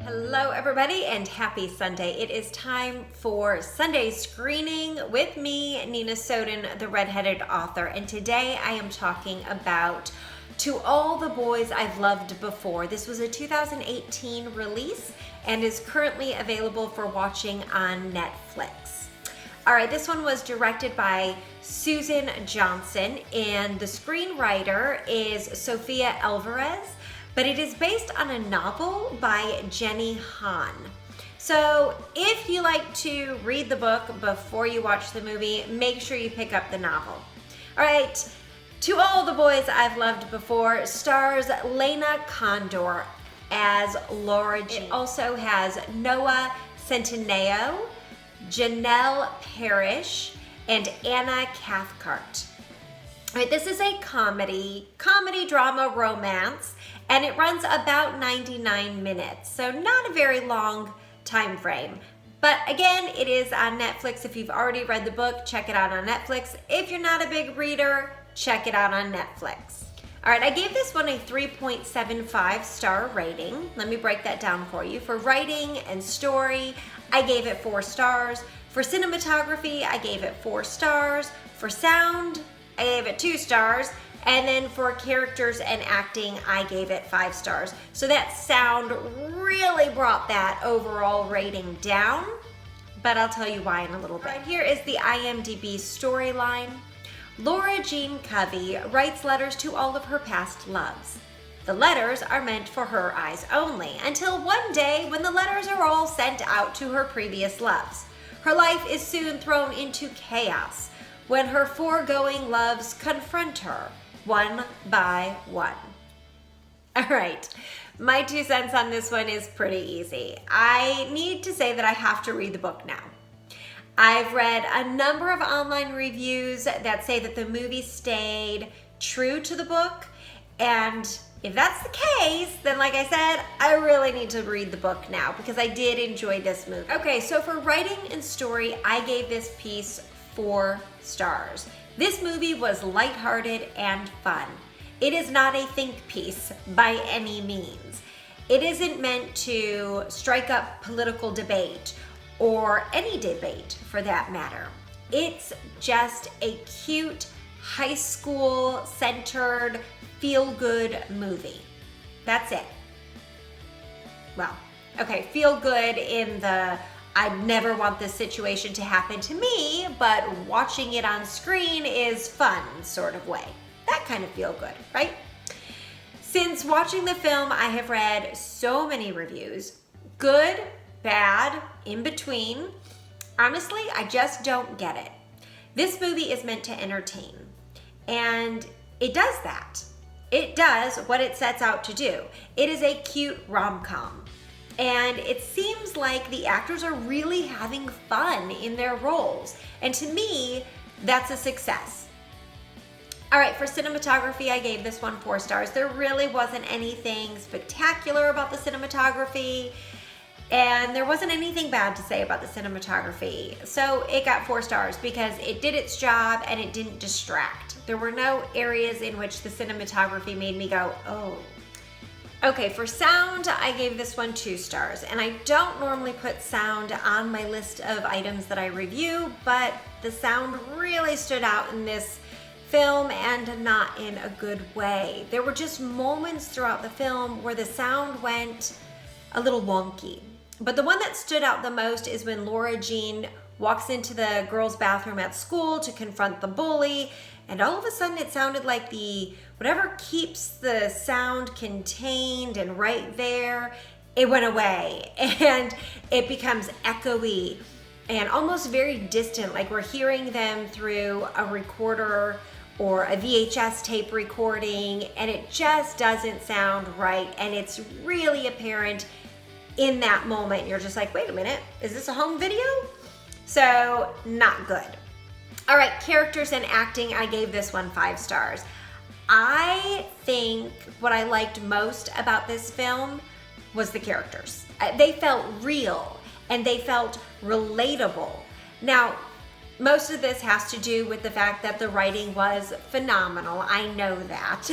Hello everybody and happy Sunday. It is time for Sunday screening with me, Nina Soden, the redheaded author. And today I am talking about To All the Boys I've Loved Before. This was a 2018 release and is currently available for watching on Netflix. All right, this one was directed by Susan Johnson and the screenwriter is Sofia Alvarez. But it is based on a novel by Jenny Han. So if you like to read the book before you watch the movie, make sure you pick up the novel. All right, To All the Boys I've Loved Before stars Lana Condor as Laura Jean. It also has Noah Centineo, Janel Parrish, and Anna Cathcart. All right, this is a comedy, drama, romance, and it runs about 99 minutes, so not a very long time frame. But again, it is on Netflix. If you've already read the book, check it out on Netflix. If you're not a big reader, check it out on Netflix. All right, I gave this one a 3.75 star rating. Let me break that down for you. For writing and story, I gave it 4 stars. For cinematography, I gave it 4 stars. For sound, I gave it 2 stars. And then for characters and acting, I gave it 5 stars. So that sound really brought that overall rating down, but I'll tell you why in a little bit. Right, here is the IMDb storyline. Laura Jean Covey writes letters to all of her past loves. The letters are meant for her eyes only, until one day when the letters are all sent out to her previous loves. Her life is soon thrown into chaos when her foregoing loves confront her, one by one. All right, my 2 cents on this one is pretty easy. I need to say that I have to read the book now. I've read a number of online reviews that say that the movie stayed true to the book, and if that's the case, then like I said, I really need to read the book now because I did enjoy this movie. Okay, so for writing and story, I gave this piece 4 stars. This movie was lighthearted and fun. It is not a think piece by any means. It isn't meant to strike up political debate or any debate for that matter. It's just a cute, high school centered, feel-good movie. That's it. Well, okay, feel good in the I never want this situation to happen to me, but watching it on screen is fun sort of way. That kind of feel good, right? Since watching the film, I have read so many reviews, good, bad, in between. Honestly, I just don't get it. This movie is meant to entertain, and it does that. It does what it sets out to do. It is a cute rom-com. And it seems like the actors are really having fun in their roles. And to me, that's a success. All right, for cinematography, I gave this one 4 stars. There really wasn't anything spectacular about the cinematography, and there wasn't anything bad to say about the cinematography. So it got 4 stars because it did its job and it didn't distract. There were no areas in which the cinematography made me go, oh. Okay, for sound, I gave this one 2 stars, and I don't normally put sound on my list of items that I review, but the sound really stood out in this film and not in a good way. There were just moments throughout the film where the sound went a little wonky. But the one that stood out the most is when Laura Jean walks into the girls' bathroom at school to confront the bully, and all of a sudden it sounded like whatever keeps the sound contained and right there, it went away and it becomes echoey and almost very distant, like we're hearing them through a recorder or a VHS tape recording, and it just doesn't sound right, and it's really apparent in that moment. You're just like, wait a minute, is this a home video? So not good. All right, characters and acting, I gave this one 5 stars. I think what I liked most about this film was the characters. They felt real and they felt relatable. Now, most of this has to do with the fact that the writing was phenomenal. I know that.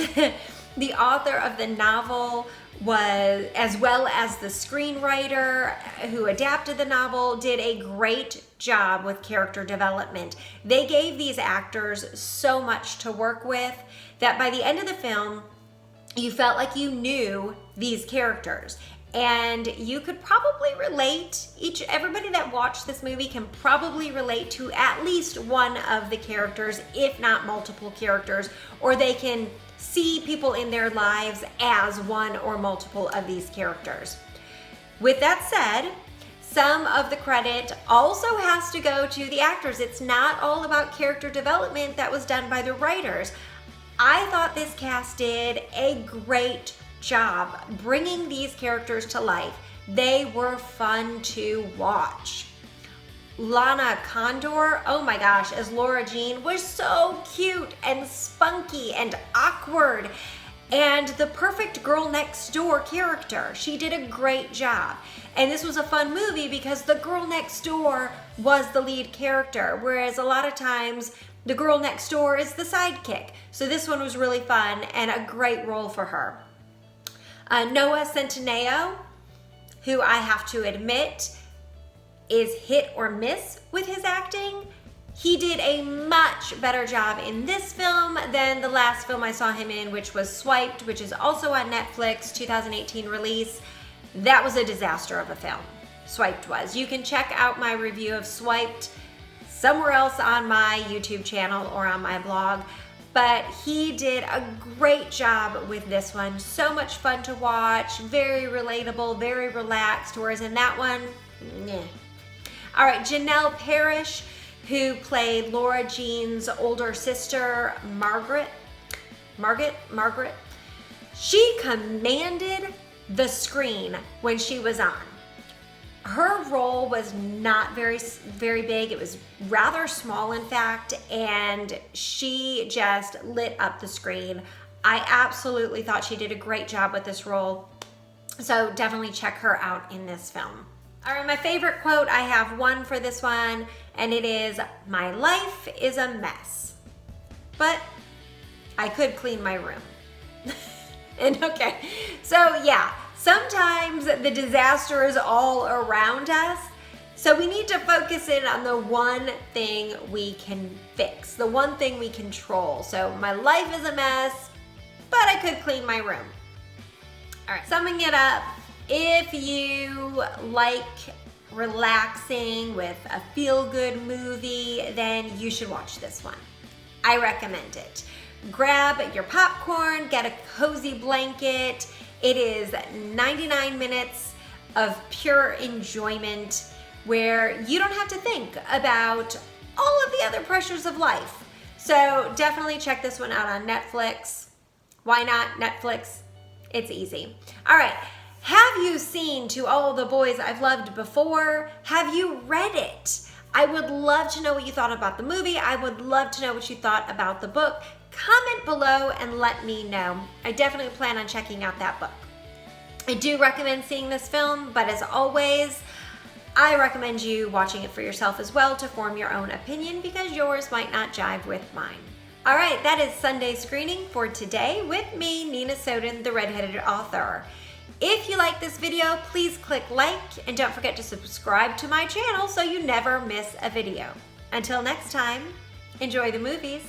The author of the novel as well as the screenwriter who adapted the novel, did a great job with character development. They gave these actors so much to work with that by the end of the film, you felt like you knew these characters. And you could probably relate, everybody that watched this movie can probably relate to at least one of the characters, if not multiple characters, or they can see people in their lives as one or multiple of these characters. With that said, some of the credit also has to go to the actors. It's not all about character development that was done by the writers. I thought this cast did a great job bringing these characters to life. They were fun to watch. Lana Condor, oh my gosh, as Laura Jean was so cute and spunky and awkward and the perfect girl next door character. She did a great job. And this was a fun movie because the girl next door was the lead character, whereas a lot of times the girl next door is the sidekick. So this one was really fun and a great role for her. Noah Centineo, who I have to admit is hit or miss with his acting. He did a much better job in this film than the last film I saw him in, which was Swiped, which is also on Netflix, 2018 release. That was a disaster of a film, Swiped was. You can check out my review of Swiped somewhere else on my YouTube channel or on my blog. But he did a great job with this one. So much fun to watch, very relatable, very relaxed, whereas in that one, meh. All right, Janel Parrish, who played Laura Jean's older sister, Margaret. She commanded the screen when she was on. Her role was not very big. It was rather small, in fact, and she just lit up the screen. I absolutely thought she did a great job with this role, so definitely check her out in this film. All right, my favorite quote, I have one for this one, and it is, "My life is a mess, but I could clean my room." And okay, so yeah, sometimes the disaster is all around us, so we need to focus in on the one thing we can fix, the one thing we control. So my life is a mess, but I could clean my room. All right, summing it up, if you like relaxing with a feel-good movie, then you should watch this one. I recommend it. Grab your popcorn, get a cozy blanket. It is 99 minutes of pure enjoyment where you don't have to think about all of the other pressures of life. So definitely check this one out on Netflix. Why not Netflix? It's easy. All right. Have you seen To All the Boys I've Loved Before? Have you read it? I would love to know what you thought about the movie. I would love to know what you thought about the book. Comment below and let me know. I definitely plan on checking out that book. I do recommend seeing this film, but as always, I recommend you watching it for yourself as well to form your own opinion because yours might not jive with mine. All right, that is Sunday screening for today with me, Nina Soden, the redheaded author. If you like this video, please click like and don't forget to subscribe to my channel so you never miss a video. Until next time, enjoy the movies.